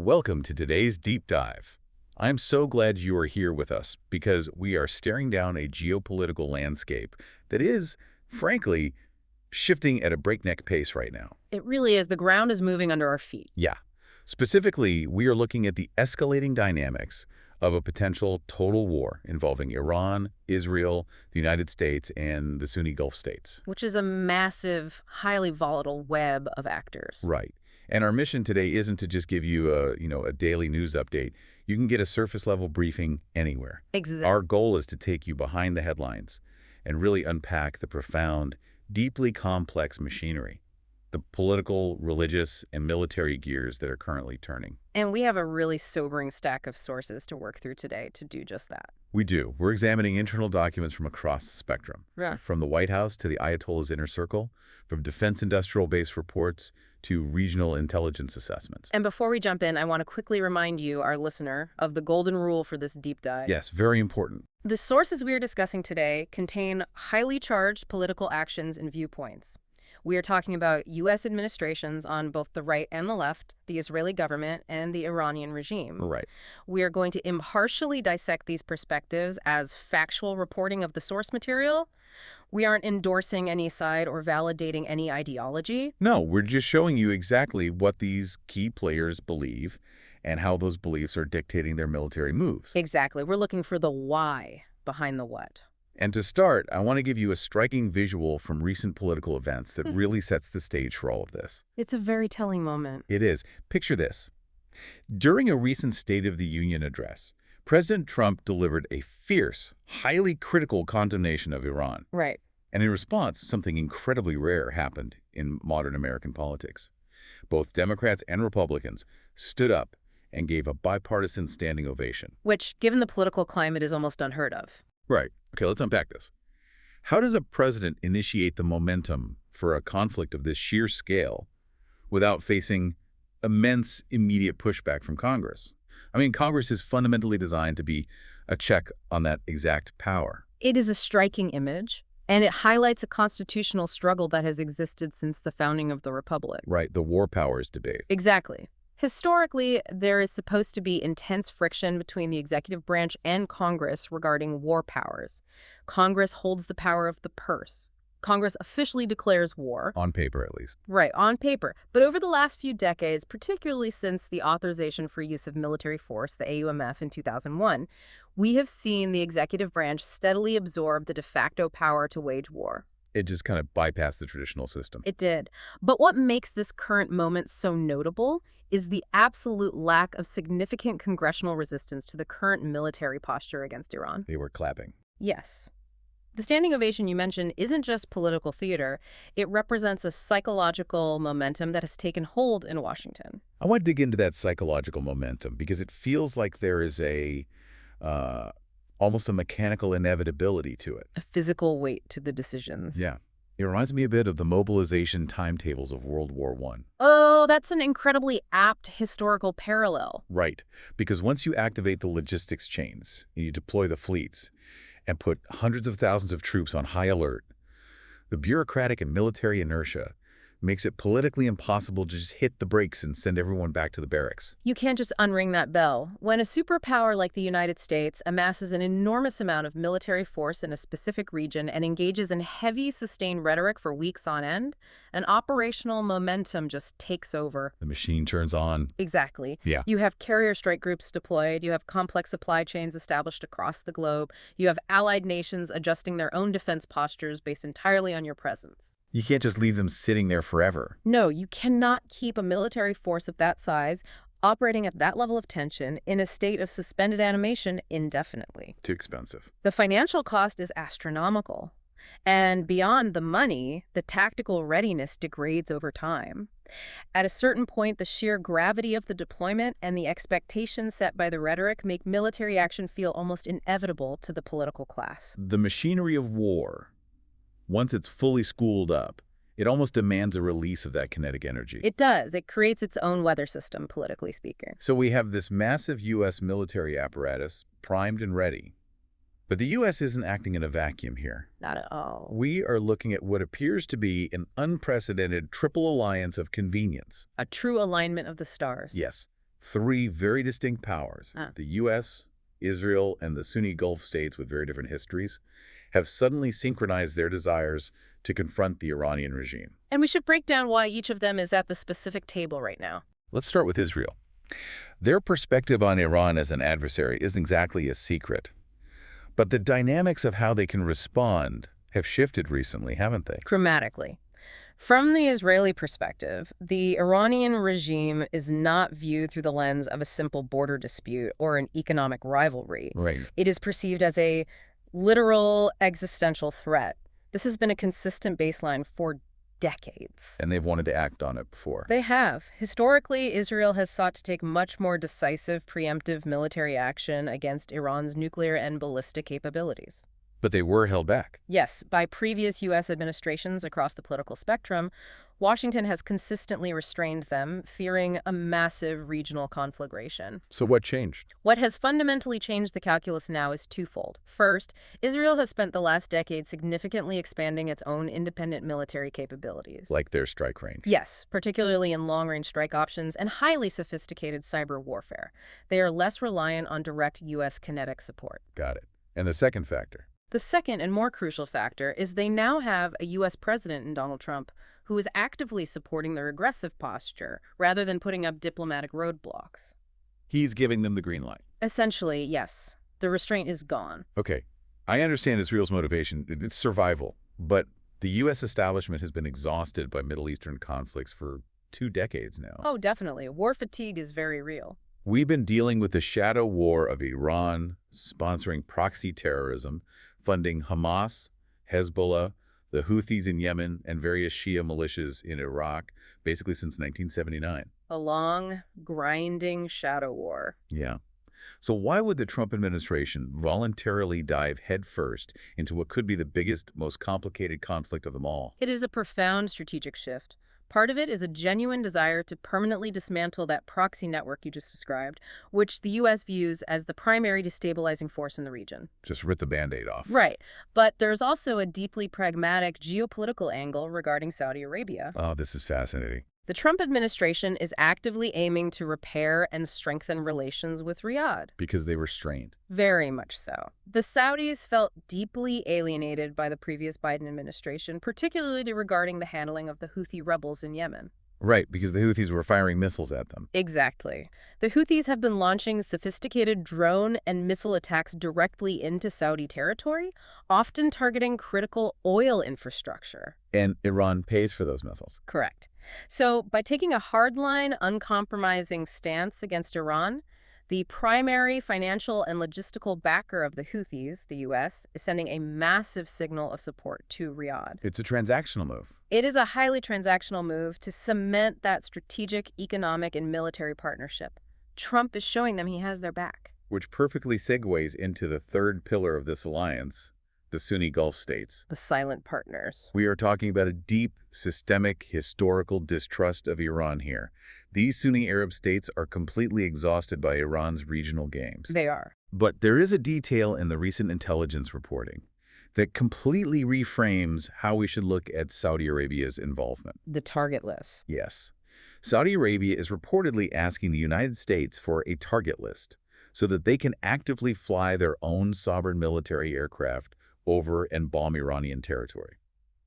Welcome to today's deep dive. I'm so glad you are here with us because we are staring down a geopolitical landscape that is, frankly, shifting at a breakneck pace right now. It really is. The ground is moving under our feet. Yeah. Specifically, we are looking at the escalating dynamics of a potential total war involving Iran, Israel, the United States, and the Sunni Gulf states. Which is a massive, highly volatile web of actors. Right. And our mission today isn't to just give you a daily news update. You can get a surface-level briefing anywhere. Exactly. Our goal is to take you behind the headlines and really unpack the profound, deeply complex machinery, the political, religious, and military gears that are currently turning. And we have a really sobering stack of sources to work through today to do just that. We do. We're examining internal documents from across the spectrum. Yeah. From the White House to the Ayatollah's inner circle, from defense industrial base reports to regional intelligence assessments. And before we jump in, I want to quickly remind you, our listener, of the golden rule for this deep dive. Yes, very important. The sources we are discussing today contain highly charged political actions and viewpoints. We are talking about U.S. administrations on both the right and the left, the Israeli government, and the Iranian regime. Right. We are going to impartially dissect these perspectives as factual reporting of the source material. We aren't endorsing any side or validating any ideology. No, we're just showing you exactly what these key players believe and how those beliefs are dictating their military moves. Exactly. We're looking for the why behind the what. And to start, I want to give you a striking visual from recent political events that really sets the stage for all of this. It's a very telling moment. It is. Picture this. During a recent State of the Union address, President Trump delivered a fierce, highly critical condemnation of Iran. Right. And in response, something incredibly rare happened in modern American politics. Both Democrats and Republicans stood up and gave a bipartisan standing ovation. Which, given the political climate, is almost unheard of. Right. Okay, let's unpack this. How does a president initiate the momentum for a conflict of this sheer scale without facing immense immediate pushback from Congress? I mean, Congress is fundamentally designed to be a check on that exact power. It is a striking image, and it highlights a constitutional struggle that has existed since the founding of the Republic. Right, the war powers debate. Exactly. Historically, there is supposed to be intense friction between the executive branch and Congress regarding war powers. Congress holds the power of the purse. Congress officially declares war. On paper, at least. Right, on paper. But over the last few decades, particularly since the Authorization for Use of Military Force, the AUMF, in 2001, we have seen the executive branch steadily absorb the de facto power to wage war. It just kind of bypassed the traditional system. It did. But what makes this current moment so notable is the absolute lack of significant congressional resistance to the current military posture against Iran. They were clapping. Yes. The standing ovation you mentioned isn't just political theater. It represents a psychological momentum that has taken hold in Washington. I want to dig into that psychological momentum because it feels like there is almost a mechanical inevitability to it. A physical weight to the decisions. Yeah. It reminds me a bit of the mobilization timetables of World War I. Oh, that's an incredibly apt historical parallel. Right. Because once you activate the logistics chains and you deploy the fleets and put hundreds of thousands of troops on high alert, the bureaucratic and military inertia makes it politically impossible to just hit the brakes and send everyone back to the barracks. You can't just unring that bell. When a superpower like the United States amasses an enormous amount of military force in a specific region and engages in heavy, sustained rhetoric for weeks on end, an operational momentum just takes over. The machine turns on. Exactly. Yeah. You have carrier strike groups deployed. You have complex supply chains established across the globe. You have allied nations adjusting their own defense postures based entirely on your presence. You can't just leave them sitting there forever. No, you cannot keep a military force of that size operating at that level of tension in a state of suspended animation indefinitely. Too expensive. The financial cost is astronomical. And beyond the money, the tactical readiness degrades over time. At a certain point, the sheer gravity of the deployment and the expectations set by the rhetoric make military action feel almost inevitable to the political class. The machinery of war, once it's fully spooled up, it almost demands a release of that kinetic energy. It does. It creates its own weather system, politically speaking. So we have this massive U.S. military apparatus primed and ready. But the U.S. isn't acting in a vacuum here. Not at all. We are looking at what appears to be an unprecedented triple alliance of convenience. A true alignment of the stars. Yes. Three very distinct powers, Ah. the U.S., Israel, and the Sunni Gulf states with very different histories, have suddenly synchronized their desires to confront the Iranian regime. And we should break down why each of them is at the specific table right now. Let's start with Israel. Their perspective on Iran as an adversary isn't exactly a secret. But the dynamics of how they can respond have shifted recently, haven't they? Dramatically. From the Israeli perspective, the Iranian regime is not viewed through the lens of a simple border dispute or an economic rivalry. Right. It is perceived as a literal existential threat. This has been a consistent baseline for decades. And they've wanted to act on it before. They have. Historically, Israel has sought to take much more decisive, preemptive military action against Iran's nuclear and ballistic capabilities. But they were held back. Yes, by previous U.S. administrations across the political spectrum, Washington has consistently restrained them, fearing a massive regional conflagration. So what changed? What has fundamentally changed the calculus now is twofold. First, Israel has spent the last decade significantly expanding its own independent military capabilities. Like their strike range. Yes, particularly in long-range strike options and highly sophisticated cyber warfare. They are less reliant on direct U.S. kinetic support. Got it. And the second factor? The second and more crucial factor is they now have a U.S. president in Donald Trump who is actively supporting their aggressive posture rather than putting up diplomatic roadblocks. He's giving them the green light. Essentially, yes. The restraint is gone. Okay. I understand Israel's motivation. It's survival. But the U.S. establishment has been exhausted by Middle Eastern conflicts for 2 decades now. Oh, definitely. War fatigue is very real. We've been dealing with the shadow war of Iran, sponsoring proxy terrorism, funding Hamas, Hezbollah, the Houthis in Yemen, and various Shia militias in Iraq, basically since 1979. A long, grinding shadow war. Yeah. So why would the Trump administration voluntarily dive headfirst into what could be the biggest, most complicated conflict of them all? It is a profound strategic shift. Part of it is a genuine desire to permanently dismantle that proxy network you just described, which the U.S. views as the primary destabilizing force in the region. Just rip the Band-Aid off. Right. But there's also a deeply pragmatic geopolitical angle regarding Saudi Arabia. Oh, this is fascinating. The Trump administration is actively aiming to repair and strengthen relations with Riyadh. Because they were strained. Very much so. The Saudis felt deeply alienated by the previous Biden administration, particularly regarding the handling of the Houthi rebels in Yemen. Right, because the Houthis were firing missiles at them. Exactly. The Houthis have been launching sophisticated drone and missile attacks directly into Saudi territory, often targeting critical oil infrastructure. And Iran pays for those missiles. Correct. So by taking a hardline, uncompromising stance against Iran, the primary financial and logistical backer of the Houthis, the U.S., is sending a massive signal of support to Riyadh. It's a transactional move. It is a highly transactional move to cement that strategic, economic, and military partnership. Trump is showing them he has their back. Which perfectly segues into the third pillar of this alliance, the Sunni Gulf states. The silent partners. We are talking about a deep, systemic, historical distrust of Iran here. These Sunni Arab states are completely exhausted by Iran's regional games. They are. But there is a detail in the recent intelligence reporting that completely reframes how we should look at Saudi Arabia's involvement. The target list. Yes. Saudi Arabia is reportedly asking the United States for a target list so that they can actively fly their own sovereign military aircraft over and bomb Iranian territory.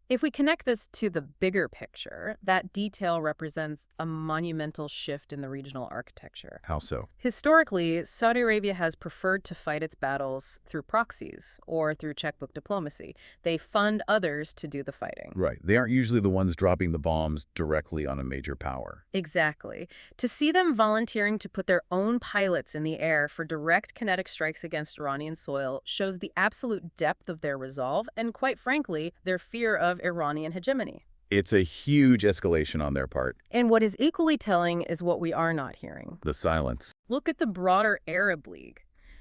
If we connect this to the bigger picture, that detail represents a monumental shift in the regional architecture. How so? Historically, Saudi Arabia has preferred to fight its battles through proxies or through checkbook diplomacy. They fund others to do the fighting. Right. They aren't usually the ones dropping the bombs directly on a major power. Exactly. To see them volunteering to put their own pilots in the air for direct kinetic strikes against Iranian soil shows the absolute depth of their resolve and, quite frankly, their fear of Iranian hegemony. It's a huge escalation on their part. And what is equally telling is what we are not hearing. The silence. Look at the broader Arab League.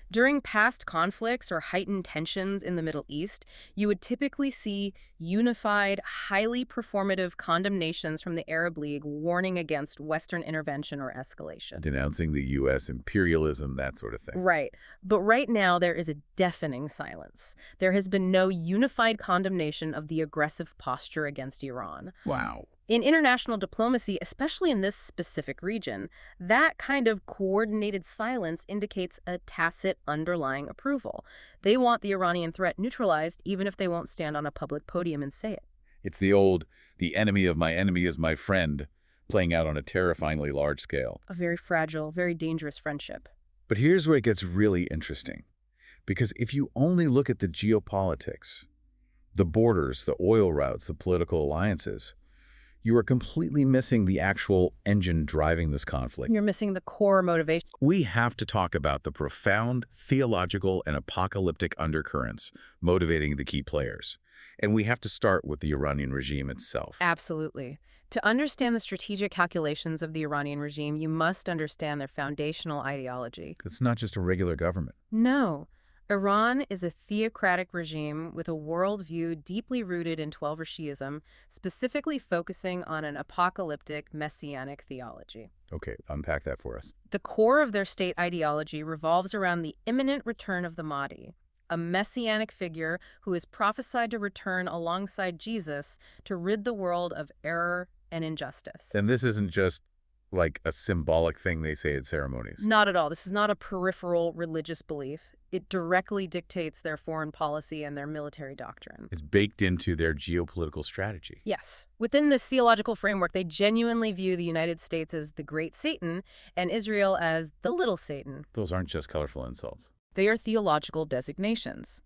During past conflicts or heightened tensions in the Middle East, you would typically see unified, highly performative condemnations from the Arab League warning against Western intervention or escalation. Denouncing the U.S. imperialism, that sort of thing. Right. But right now, there is a deafening silence. There has been no unified condemnation of the aggressive posture against Iran. Wow. In international diplomacy, especially in this specific region, that kind of coordinated silence indicates a tacit underlying approval. They want the Iranian threat neutralized even if they won't stand on a public podium and say it. It's the old, the enemy of my enemy is my friend, playing out on a terrifyingly large scale. A very fragile, very dangerous friendship. But here's where it gets really interesting. Because if you only look at the geopolitics, the borders, the oil routes, the political alliances, you are completely missing the actual engine driving this conflict. You're missing the core motivation. We have to talk about the profound theological and apocalyptic undercurrents motivating the key players. And we have to start with the Iranian regime itself. Absolutely. To understand the strategic calculations of the Iranian regime, you must understand their foundational ideology. It's not just a regular government. No. Iran is a theocratic regime with a worldview deeply rooted in Twelver Shi'ism, specifically focusing on an apocalyptic messianic theology. Okay, unpack that for us. The core of their state ideology revolves around the imminent return of the Mahdi, a messianic figure who is prophesied to return alongside Jesus to rid the world of error and injustice. And this isn't just like a symbolic thing they say at ceremonies. Not at all. This is not a peripheral religious belief. It directly dictates their foreign policy and their military doctrine. It's baked into their geopolitical strategy. Yes. Within this theological framework, they genuinely view the United States as the great Satan and Israel as the little Satan. Those aren't just colorful insults. They are theological designations.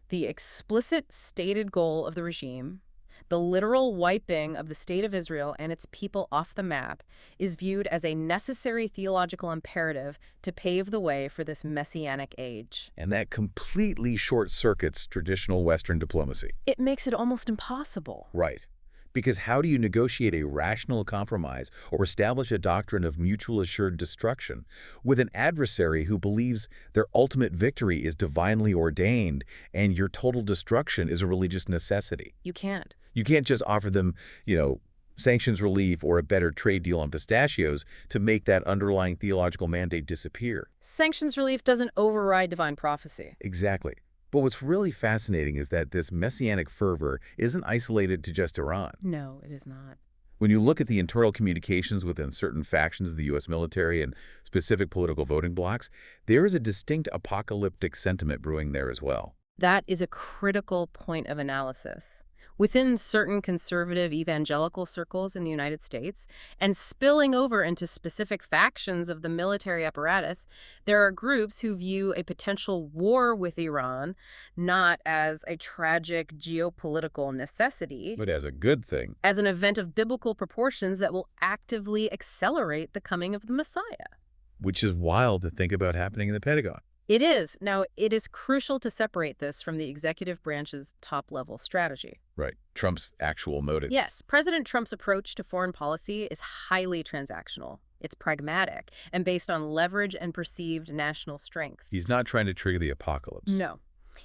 The explicit stated goal of the regime, the literal wiping of the state of Israel and its people off the map, is viewed as a necessary theological imperative to pave the way for this messianic age. And that completely short-circuits traditional Western diplomacy. It makes it almost impossible. Right. Because how do you negotiate a rational compromise or establish a doctrine of mutual assured destruction with an adversary who believes their ultimate victory is divinely ordained and your total destruction is a religious necessity? You can't. You can't just offer them, sanctions relief or a better trade deal on pistachios to make that underlying theological mandate disappear. Sanctions relief doesn't override divine prophecy. Exactly. But what's really fascinating is that this messianic fervor isn't isolated to just Iran. No, it is not. When you look at the internal communications within certain factions of the U.S. military and specific political voting blocs, there is a distinct apocalyptic sentiment brewing there as well. That is a critical point of analysis. Within certain conservative evangelical circles in the United States, and spilling over into specific factions of the military apparatus, there are groups who view a potential war with Iran not as a tragic geopolitical necessity, But as a good thing. as an event of biblical proportions that will actively accelerate the coming of the Messiah. Which is wild to think about happening in the Pentagon. It is. Now, it is crucial to separate this from the executive branch's top-level strategy. Right. Trump's actual motive. Yes, President Trump's approach to foreign policy is highly transactional. It's pragmatic and based on leverage and perceived national strength. He's not trying to trigger the apocalypse. No.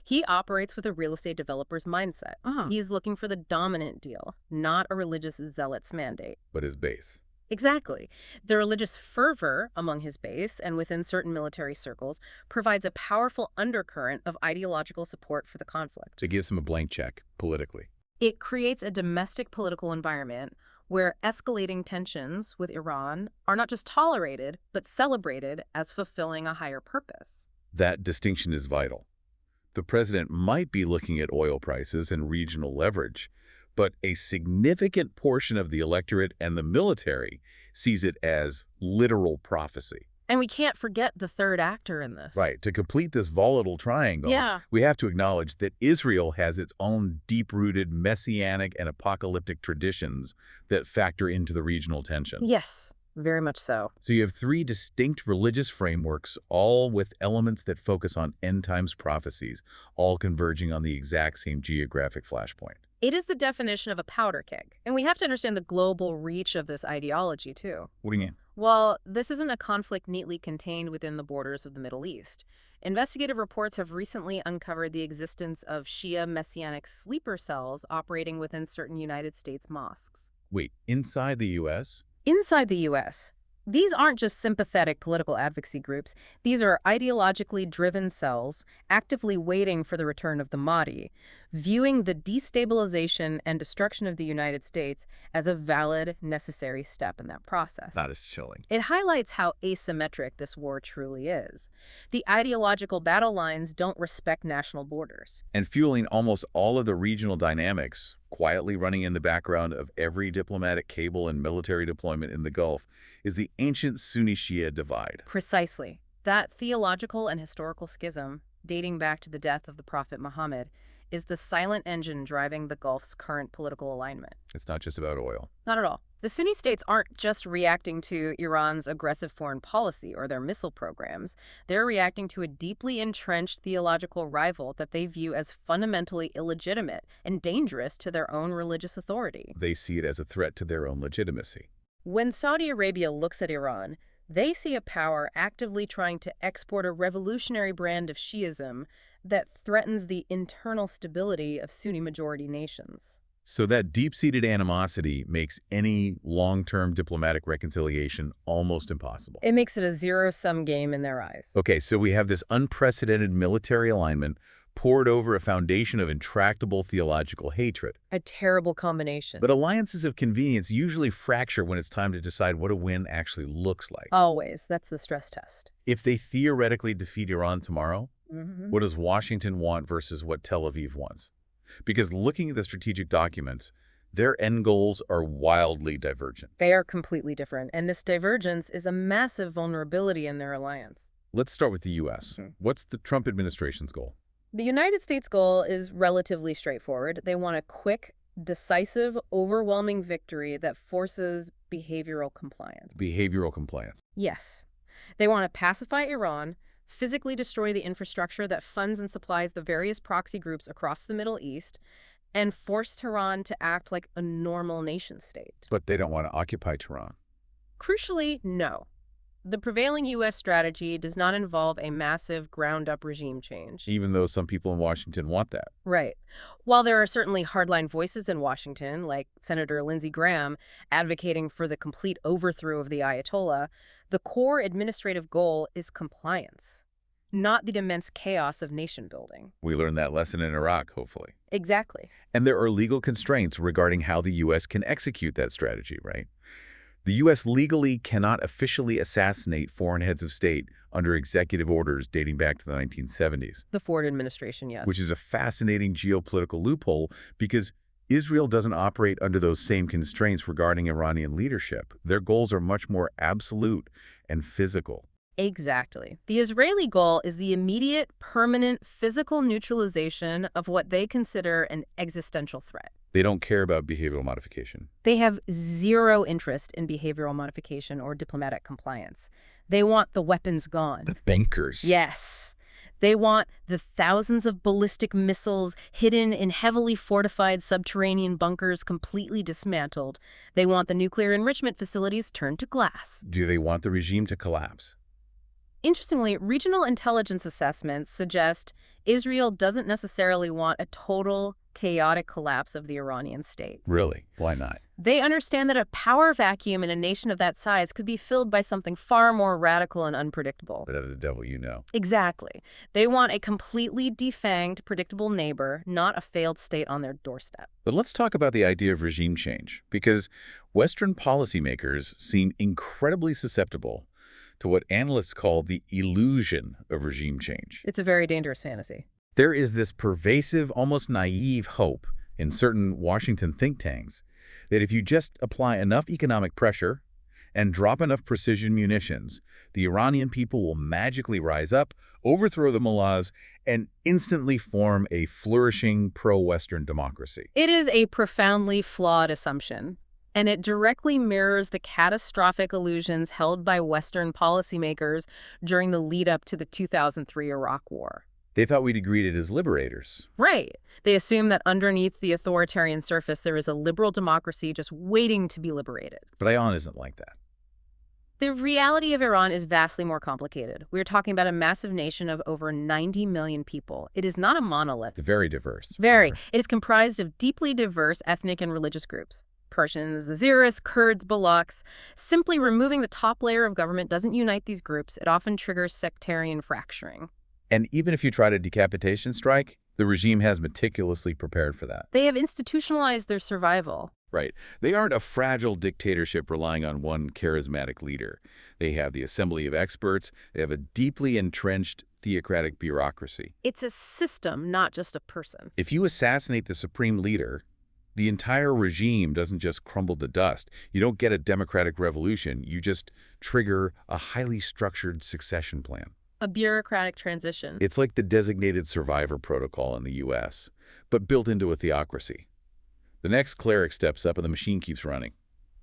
He operates with a real estate developer's mindset. He's looking for the dominant deal, not a religious zealot's mandate. But his base. Exactly. The religious fervor among his base and within certain military circles provides a powerful undercurrent of ideological support for the conflict. It gives him a blank check, politically. It creates a domestic political environment where escalating tensions with Iran are not just tolerated, but celebrated as fulfilling a higher purpose. That distinction is vital. The president might be looking at oil prices and regional leverage, but a significant portion of the electorate and the military sees it as literal prophecy. And we can't forget the third actor in this. Right. To complete this volatile triangle, we have to acknowledge that Israel has its own deep-rooted messianic and apocalyptic traditions that factor into the regional tension. Yes, very much so. So you have three distinct religious frameworks, all with elements that focus on end times prophecies, all converging on the exact same geographic flashpoint. It is the definition of a powder keg. And we have to understand the global reach of this ideology, too. What do you mean? Well, this isn't a conflict neatly contained within the borders of the Middle East. Investigative reports have recently uncovered the existence of Shia messianic sleeper cells operating within certain United States mosques. Wait, inside the U.S.? Inside the U.S., these aren't just sympathetic political advocacy groups. These are ideologically driven cells actively waiting for the return of the Mahdi. viewing the destabilization and destruction of the United States as a valid, necessary step in that process. That is chilling. It highlights how asymmetric this war truly is. The ideological battle lines don't respect national borders. And fueling almost all of the regional dynamics, quietly running in the background of every diplomatic cable and military deployment in the Gulf, is the ancient Sunni-Shia divide. Precisely. That theological and historical schism, dating back to the death of the Prophet Muhammad, is the silent engine driving the Gulf's current political alignment. It's not just about oil. Not at all. The Sunni states aren't just reacting to Iran's aggressive foreign policy or their missile programs. They're reacting to a deeply entrenched theological rival that they view as fundamentally illegitimate and dangerous to their own religious authority. They see it as a threat to their own legitimacy. When Saudi Arabia looks at Iran, they see a power actively trying to export a revolutionary brand of Shi'ism that threatens the internal stability of Sunni-majority nations. So that deep-seated animosity makes any long-term diplomatic reconciliation almost impossible. It makes it a zero-sum game in their eyes. Okay, so we have this unprecedented military alignment poured over a foundation of intractable theological hatred. A terrible combination. But alliances of convenience usually fracture when it's time to decide what a win actually looks like. Always. That's the stress test. If they theoretically defeat Iran tomorrow, Mm-hmm. what does Washington want versus what Tel Aviv wants? Because looking at the strategic documents, their end goals are wildly divergent. They are completely different, and this divergence is a massive vulnerability in their alliance. Let's start with the U.S. Mhm. What's the Trump administration's goal? The United States' goal is relatively straightforward. They want a quick, decisive, overwhelming victory that forces behavioral compliance. Behavioral compliance. Yes. They want to pacify Iran, physically destroy the infrastructure that funds and supplies the various proxy groups across the Middle East, and force Tehran to act like a normal nation-state. But they don't want to occupy Tehran. Crucially, no. The prevailing U.S. strategy does not involve a massive ground-up regime change. Even though some people in Washington want that. Right. While there are certainly hardline voices in Washington, like Senator Lindsey Graham, advocating for the complete overthrow of the Ayatollah, the core administrative goal is compliance, not the immense chaos of nation-building. We learned that lesson in Iraq, hopefully. Exactly. And there are legal constraints regarding how the U.S. can execute that strategy, right? The U.S. legally cannot officially assassinate foreign heads of state under executive orders dating back to the 1970s. The Ford administration, yes. Which is a fascinating geopolitical loophole because Israel doesn't operate under those same constraints regarding Iranian leadership. Their goals are much more absolute and physical. Exactly. The Israeli goal is the immediate, permanent, physical neutralization of what they consider an existential threat. They don't care about behavioral modification. They have zero interest in behavioral modification or diplomatic compliance. They want the weapons gone. The bankers. Yes. They want the thousands of ballistic missiles hidden in heavily fortified subterranean bunkers completely dismantled. They want the nuclear enrichment facilities turned to glass. Do they want the regime to collapse? Interestingly, regional intelligence assessments suggest Israel doesn't necessarily want a total, chaotic collapse of the Iranian state. Really? Why not? They understand that a power vacuum in a nation of that size could be filled by something far more radical and unpredictable. But of the devil you know. Exactly. They want a completely defanged, predictable neighbor, not a failed state on their doorstep. But let's talk about the idea of regime change, because Western policymakers seem incredibly susceptible to what analysts call the illusion of regime change. It's a very dangerous fantasy. There is this pervasive, almost naive hope in certain Washington think tanks that if you just apply enough economic pressure and drop enough precision munitions, the Iranian people will magically rise up, overthrow the mullahs, and instantly form a flourishing pro-Western democracy. It is a profoundly flawed assumption, and it directly mirrors the catastrophic illusions held by Western policymakers during the lead-up to the 2003 Iraq War. They thought we'd greet it as liberators. Right. They assume that underneath the authoritarian surface there is a liberal democracy just waiting to be liberated. But Iran isn't like that. The reality of Iran is vastly more complicated. We're talking about a massive nation of over 90 million people. It is not a monolith. It's very diverse. Very. It is comprised of deeply diverse ethnic and religious groups. Persians, Azeris, Kurds, Balochs. Simply removing the top layer of government doesn't unite these groups. It often triggers sectarian fracturing. And even if you tried a decapitation strike, The regime has meticulously prepared for that. They have institutionalized their survival. Right. They aren't a fragile dictatorship relying on one charismatic leader. They have the assembly of experts. They have a deeply entrenched theocratic bureaucracy. It's a system, not just a person. If you assassinate the supreme leader, the entire regime doesn't just crumble to dust. You don't get a democratic revolution. You just trigger a highly structured succession plan. A bureaucratic transition. It's like the designated survivor protocol in the U.S., but built into a theocracy. The next cleric steps up and the machine keeps running.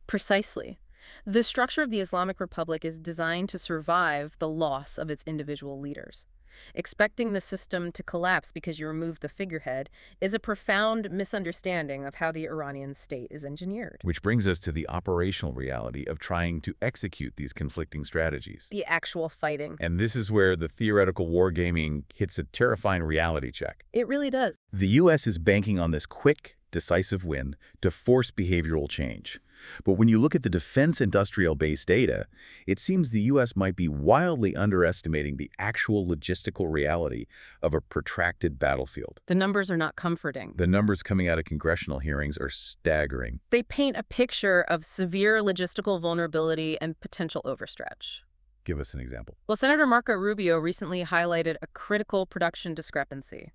Precisely. The structure of the Islamic Republic is designed to survive the loss of its individual leaders. Expecting the system to collapse because you remove the figurehead is a profound misunderstanding of how the Iranian state is engineered. Which brings us to the operational reality of trying to execute these conflicting strategies. The actual fighting. And this is where the theoretical wargaming hits a terrifying reality check. It really does. The U.S. is banking on this quick, decisive win to force behavioral change. But when you look at the defense industrial base data, it seems the U.S. might be wildly underestimating the actual logistical reality of a protracted battlefield. The numbers are not comforting. The numbers coming out of congressional hearings are staggering. They paint a picture of severe logistical vulnerability and potential overstretch. Give us an example. Well, Senator Marco Rubio recently highlighted a critical production discrepancy.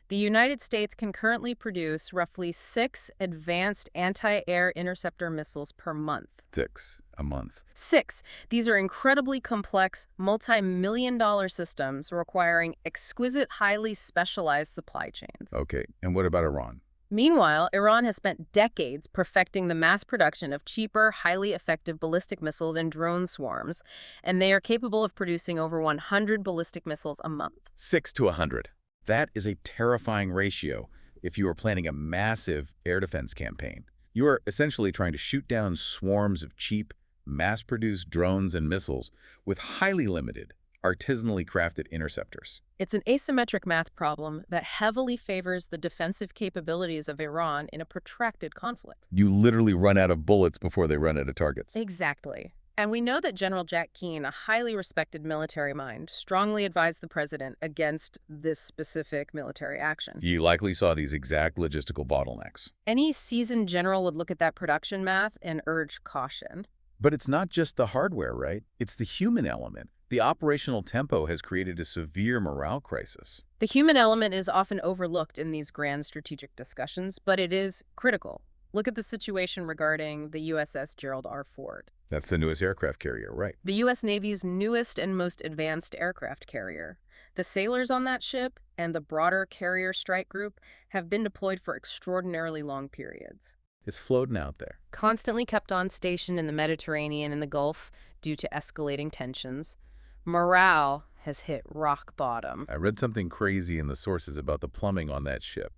The United States can currently produce roughly 6 advanced anti-air interceptor missiles per month. 6 a month. 6. These are incredibly complex, multi-million-dollar systems requiring exquisite, highly specialized supply chains. Okay, and what about Iran? Meanwhile, Iran has spent decades perfecting the mass production of cheaper, highly effective ballistic missiles and drone swarms, and they are capable of producing over 100 ballistic missiles a month. 6 to 100. That is a terrifying ratio if you are planning a massive air defense campaign. You are essentially trying to shoot down swarms of cheap, mass-produced drones and missiles with highly limited, artisanally crafted interceptors. It's an asymmetric math problem that heavily favors the defensive capabilities of Iran in a protracted conflict. You literally run out of bullets before they run out of targets. Exactly. And we know that General Jack Keane, a highly respected military mind, strongly advised the president against this specific military action. You likely saw these exact logistical bottlenecks. Any seasoned general would look at that production math and urge caution. But it's not just the hardware, right? It's the human element. The operational tempo has created a severe morale crisis. The human element is often overlooked in these grand strategic discussions, but it is critical. Look at the situation regarding the USS Gerald R. Ford. That's the newest aircraft carrier, right? The U.S. Navy's newest and most advanced aircraft carrier. The sailors on that ship and the broader carrier strike group have been deployed for extraordinarily long periods. It's floating out there. Constantly kept on station in the Mediterranean and the Gulf due to escalating tensions. Morale has hit rock bottom. I read something crazy in the sources about the plumbing on that ship.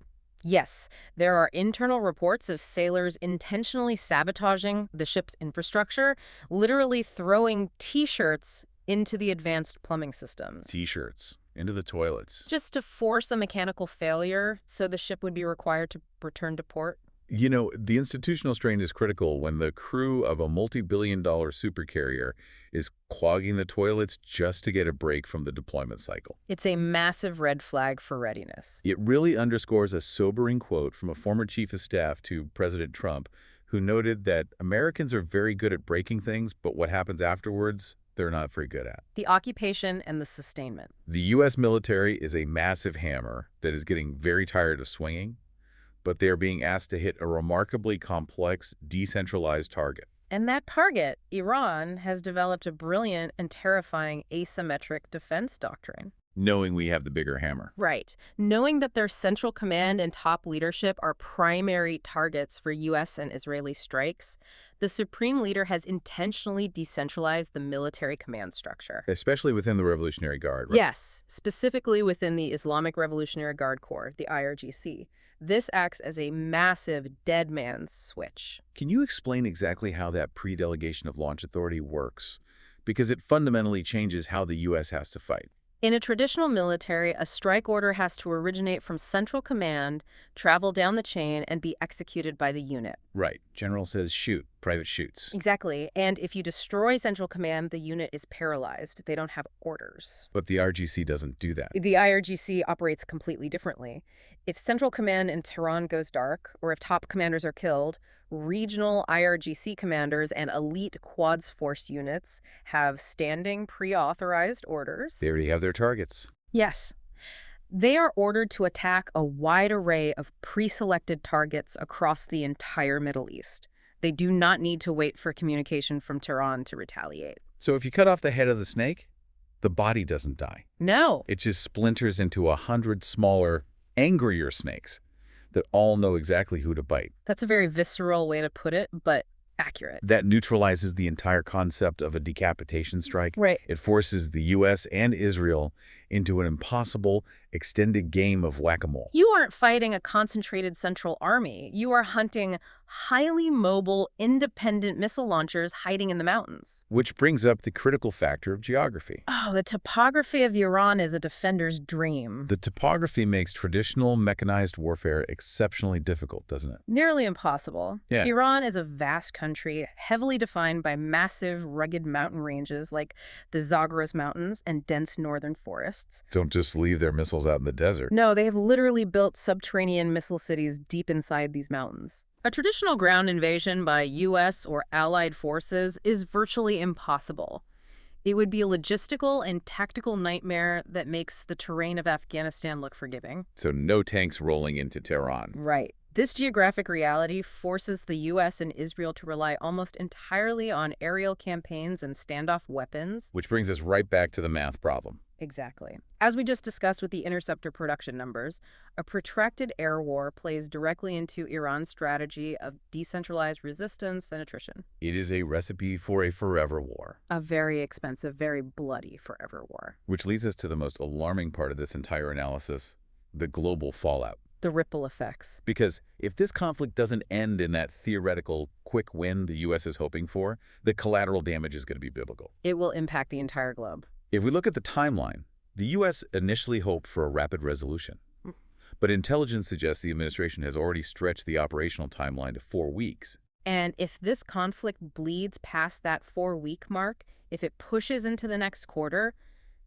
Yes, there are internal reports of sailors intentionally sabotaging the ship's infrastructure, literally throwing T-shirts into the advanced plumbing systems. T-shirts into the toilets. Just to force a mechanical failure so the ship would be required to return to port. You know, the institutional strain is critical when the crew of a multi-billion-dollar supercarrier is clogging the toilets just to get a break from the deployment cycle. It's a massive red flag for readiness. It really underscores a sobering quote from a former chief of staff to President Trump, who noted that Americans are very good at breaking things, but what happens afterwards, they're not very good at. The occupation and the sustainment. The U.S. military is a massive hammer that is getting very tired of swinging, but they are being asked to hit a remarkably complex, decentralized target. And that target, Iran, has developed a brilliant and terrifying asymmetric defense doctrine. Knowing we have the bigger hammer. Right. Knowing that their central command and top leadership are primary targets for U.S. and Israeli strikes, the supreme leader has intentionally decentralized the military command structure. Especially within the Revolutionary Guard, right? Yes, specifically within the Islamic Revolutionary Guard Corps, the IRGC. This acts as a massive dead man's switch. Can you explain exactly how that pre-delegation of launch authority works? Because it fundamentally changes how the U.S. has to fight. In a traditional military, a strike order has to originate from central command, travel down the chain, and be executed by the unit. Right. General says shoot. Private shoots. Exactly. And if you destroy Central Command, the unit is paralyzed. They don't have orders. But the RGC doesn't do that. The IRGC operates completely differently. If Central Command in Tehran goes dark, or if top commanders are killed, regional IRGC commanders and elite Quds Force units have standing pre-authorized orders. They already have their targets. Yes. They are ordered to attack a wide array of pre-selected targets across the entire Middle East. They do not need to wait for communication from Tehran to retaliate. So if you cut off the head of the snake, the body doesn't die. No. It just splinters into 100 smaller, angrier snakes that all know exactly who to bite. That's a very visceral way to put it, but accurate. That neutralizes the entire concept of a decapitation strike. Right. It forces the U.S. and Israel into an impossible, extended game of whack-a-mole. You aren't fighting a concentrated central army. You are hunting highly mobile, independent missile launchers hiding in the mountains. Which brings up the critical factor of geography. Oh, the topography of Iran is a defender's dream. The topography makes traditional mechanized warfare exceptionally difficult, doesn't it? Nearly impossible. Yeah. Iran is a vast country, heavily defined by massive, rugged mountain ranges like the Zagros Mountains and dense northern forests. Don't just leave their missiles out in the desert. No, they have literally built subterranean missile cities deep inside these mountains. A traditional ground invasion by U.S. or allied forces is virtually impossible. It would be a logistical and tactical nightmare that makes the terrain of Afghanistan look forgiving. So no tanks rolling into Tehran. Right. This geographic reality forces the U.S. and Israel to rely almost entirely on aerial campaigns and standoff weapons. Which brings us right back to the math problem. Exactly. As we just discussed with the interceptor production numbers, a protracted air war plays directly into Iran's strategy of decentralized resistance and attrition. It is a recipe for a forever war. A very expensive, very bloody forever war. Which leads us to the most alarming part of this entire analysis, the global fallout. The ripple effects. Because if this conflict doesn't end in that theoretical quick win the U.S. is hoping for, the collateral damage is going to be biblical. It will impact the entire globe. If we look at the timeline, the U.S. initially hoped for a rapid resolution. But intelligence suggests the administration has already stretched the operational timeline to 4 weeks. And if this conflict bleeds past that 4-week mark, if it pushes into the next quarter,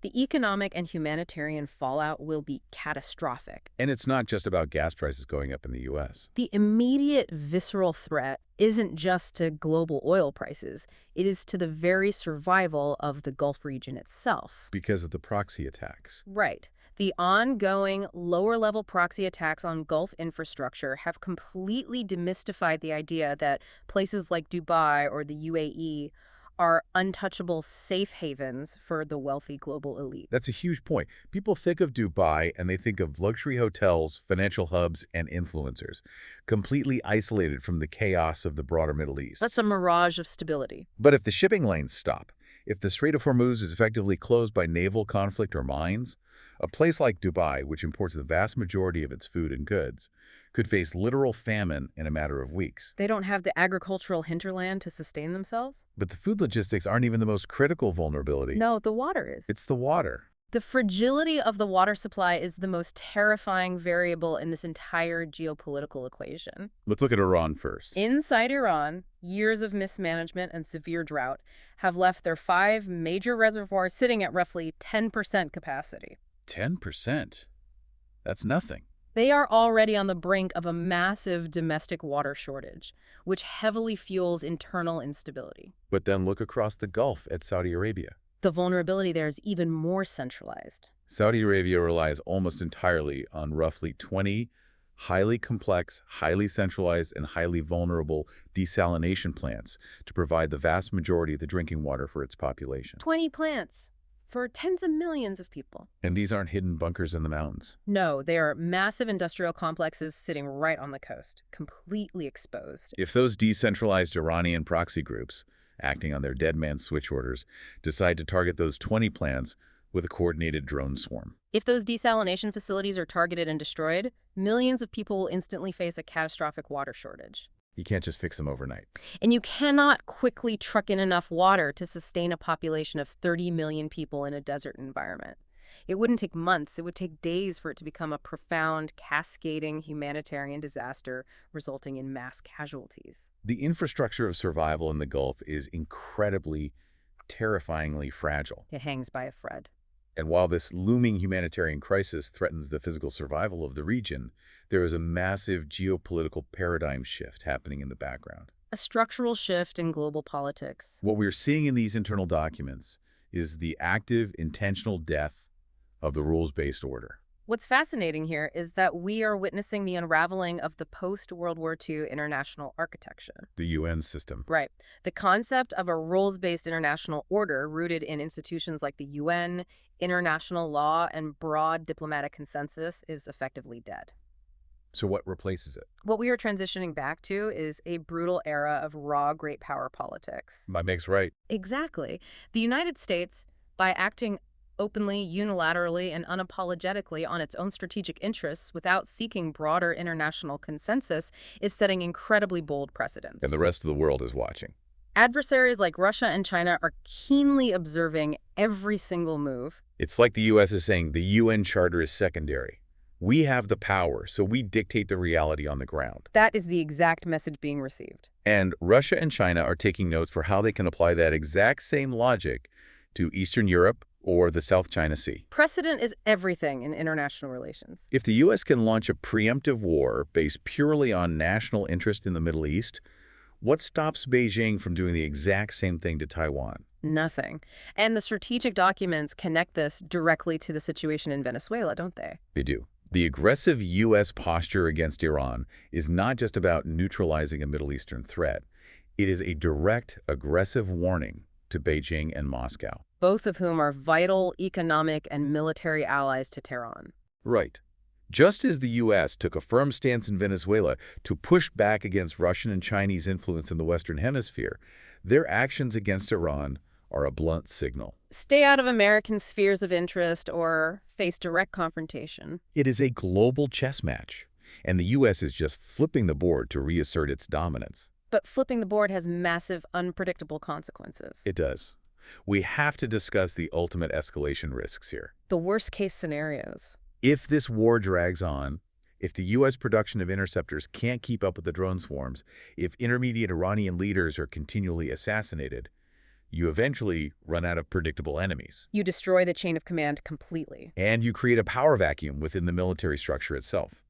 the economic and humanitarian fallout will be catastrophic. And it's not just about gas prices going up in the U.S. The immediate visceral threat isn't just to global oil prices. It is to the very survival of the Gulf region itself. Because of the proxy attacks. Right. The ongoing lower-level proxy attacks on Gulf infrastructure have completely demystified the idea that places like Dubai or the UAE are untouchable safe havens for the wealthy global elite. That's a huge point. People think of Dubai and they think of luxury hotels, financial hubs, and influencers, completely isolated from the chaos of the broader Middle East. That's a mirage of stability. But if the shipping lanes stop, if the Strait of Hormuz is effectively closed by naval conflict or mines, a place like Dubai, which imports the vast majority of its food and goods, could face literal famine in a matter of weeks. They don't have the agricultural hinterland to sustain themselves? But the food logistics aren't even the most critical vulnerability. No, the water is. It's the water. The fragility of the water supply is the most terrifying variable in this entire geopolitical equation. Let's look at Iran first. Inside Iran, years of mismanagement and severe drought have left their 5 major reservoirs sitting at roughly 10% capacity. 10%? That's nothing. They are already on the brink of a massive domestic water shortage, which heavily fuels internal instability. But then look across the Gulf at Saudi Arabia. The vulnerability there is even more centralized. Saudi Arabia relies almost entirely on roughly 20 highly complex, highly centralized, and highly vulnerable desalination plants to provide the vast majority of the drinking water for its population. 20 plants for tens of millions of people. And these aren't hidden bunkers in the mountains. No, they are massive industrial complexes sitting right on the coast, completely exposed. If those decentralized Iranian proxy groups, acting on their dead man switch orders, decide to target those 20 plants with a coordinated drone swarm. If those desalination facilities are targeted and destroyed, millions of people will instantly face a catastrophic water shortage. You can't just fix them overnight. And you cannot quickly truck in enough water to sustain a population of 30 million people in a desert environment. It wouldn't take months, it would take days for it to become a profound, cascading humanitarian disaster resulting in mass casualties. The infrastructure of survival in the Gulf is incredibly, terrifyingly fragile. It hangs by a thread. And while this looming humanitarian crisis threatens the physical survival of the region, there is a massive geopolitical paradigm shift happening in the background. A structural shift in global politics. What we're seeing in these internal documents is the active, intentional death of the rules-based order. What's fascinating here is that we are witnessing the unraveling of the post-World War II international architecture. The UN system. Right. The concept of a rules-based international order rooted in institutions like the UN, international law, and broad diplomatic consensus is effectively dead. So what replaces it? What we are transitioning back to is a brutal era of raw great power politics. My Meg's right. Exactly. The United States, by acting openly, unilaterally, and unapologetically on its own strategic interests without seeking broader international consensus, is setting incredibly bold precedents. And the rest of the world is watching. Adversaries like Russia and China are keenly observing every single move. It's like the U.S. is saying the UN Charter is secondary. We have the power, so we dictate the reality on the ground. That is the exact message being received. And Russia and China are taking notes for how they can apply that exact same logic to Eastern Europe or the South China Sea. Precedent is everything in international relations. If the U.S. can launch a preemptive war based purely on national interest in the Middle East, what stops Beijing from doing the exact same thing to Taiwan? Nothing. And the strategic documents connect this directly to the situation in Venezuela, don't they? They do. The aggressive U.S. posture against Iran is not just about neutralizing a Middle Eastern threat. It is a direct, aggressive warning to Beijing and Moscow. Both of whom are vital economic and military allies to Tehran. Right. Just as the U.S. took a firm stance in Venezuela to push back against Russian and Chinese influence in the Western Hemisphere, their actions against Iran are a blunt signal. Stay out of American spheres of interest or face direct confrontation. It is a global chess match, and the U.S. is just flipping the board to reassert its dominance. But flipping the board has massive, unpredictable consequences. It does. We have to discuss the ultimate escalation risks here. The worst-case scenarios. If this war drags on, if the U.S. production of interceptors can't keep up with the drone swarms, if intermediate Iranian leaders are continually assassinated, you eventually run out of predictable enemies. You destroy the chain of command completely. And you create a power vacuum within the military structure itself.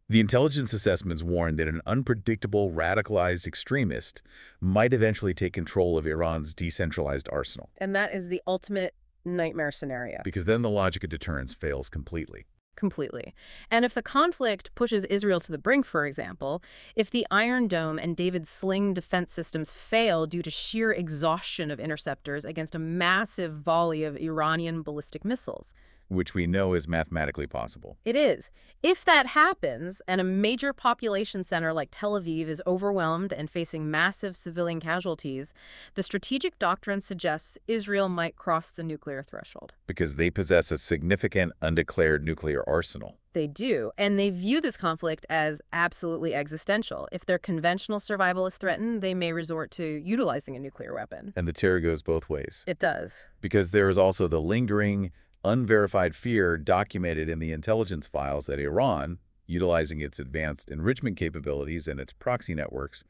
The intelligence assessments warn that an unpredictable, radicalized extremist might eventually take control of Iran's decentralized arsenal. And that is the ultimate nightmare scenario. Because then the logic of deterrence fails completely. Completely. And if the conflict pushes Israel to the brink, for example, if the Iron Dome and David's Sling defense systems fail due to sheer exhaustion of interceptors against a massive volley of Iranian ballistic missiles, which we know is mathematically possible. It is. If that happens, and a major population center like Tel Aviv is overwhelmed and facing massive civilian casualties, the strategic doctrine suggests Israel might cross the nuclear threshold. Because they possess a significant undeclared nuclear arsenal. They do, and they view this conflict as absolutely existential. If their conventional survival is threatened, they may resort to utilizing a nuclear weapon. And the terror goes both ways. It does. Because there is also the lingering, unverified fear documented in the intelligence files that Iran, utilizing its advanced enrichment capabilities and its proxy networks,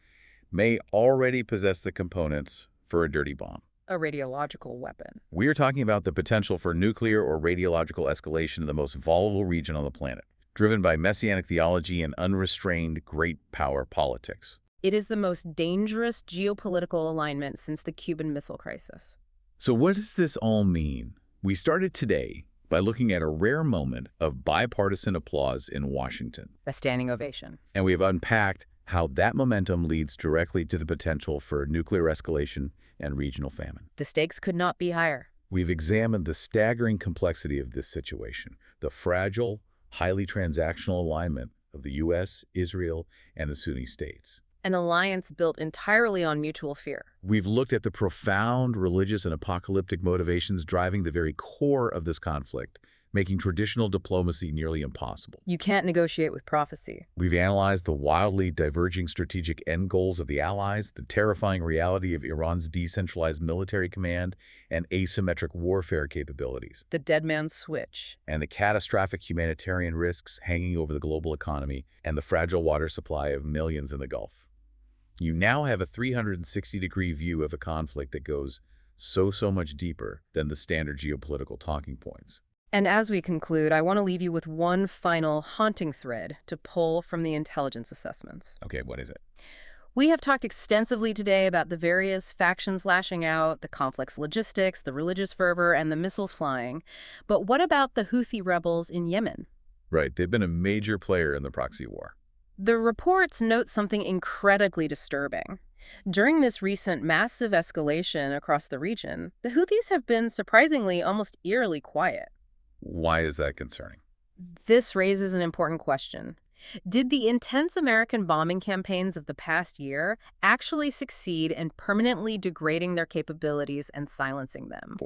may already possess the components for a dirty bomb. A radiological weapon. We are talking about the potential for nuclear or radiological escalation in the most volatile region on the planet, driven by messianic theology and unrestrained great power politics. It is the most dangerous geopolitical alignment since the Cuban Missile Crisis. So what does this all mean? We started today by looking at a rare moment of bipartisan applause in Washington. A standing ovation. And we have unpacked how that momentum leads directly to the potential for nuclear escalation and regional famine. The stakes could not be higher. We've examined the staggering complexity of this situation, the fragile, highly transactional alignment of the U.S., Israel, and the Sunni states. An alliance built entirely on mutual fear. We've looked at the profound religious and apocalyptic motivations driving the very core of this conflict, making traditional diplomacy nearly impossible. You can't negotiate with prophecy. We've analyzed the wildly diverging strategic end goals of the Allies, the terrifying reality of Iran's decentralized military command and asymmetric warfare capabilities, The dead man's switch. and the catastrophic humanitarian risks hanging over the global economy and the fragile water supply of millions in the Gulf. You now have a 360-degree view of a conflict that goes so much deeper than the standard geopolitical talking points. And as we conclude, I want to leave you with one final haunting thread to pull from the intelligence assessments. Okay, what is it? We have talked extensively today about the various factions lashing out, the conflict's logistics, the religious fervor, and the missiles flying. But what about the Houthi rebels in Yemen? Right, they've been a major player in the proxy war. The reports note something incredibly disturbing. During this recent massive escalation across the region, the Houthis have been surprisingly almost eerily quiet. Why is that concerning? This raises an important question. Did the intense American bombing campaigns of the past year actually succeed in permanently degrading their capabilities and silencing them?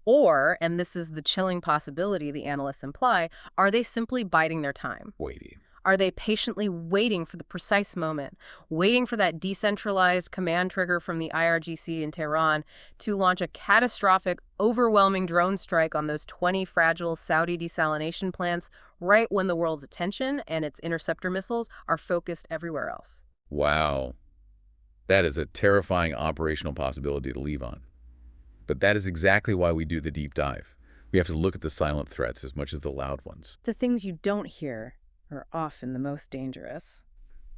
Or, and this is the chilling possibility the analysts imply, are they simply biding their time? Waiting. Are they patiently waiting for the precise moment, waiting for that decentralized command trigger from the IRGC in Tehran to launch a catastrophic, overwhelming drone strike on those 20 fragile Saudi desalination plants right when the world's attention and its interceptor missiles are focused everywhere else? Wow. That is a terrifying operational possibility to leave on. But that is exactly why we do the deep dive. We have to look at the silent threats as much as the loud ones. The things you don't hear are often the most dangerous.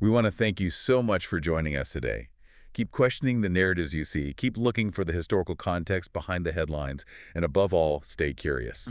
We want to thank you so much for joining us today. Keep questioning the narratives you see, keep looking for the historical context behind the headlines, and above all, stay curious.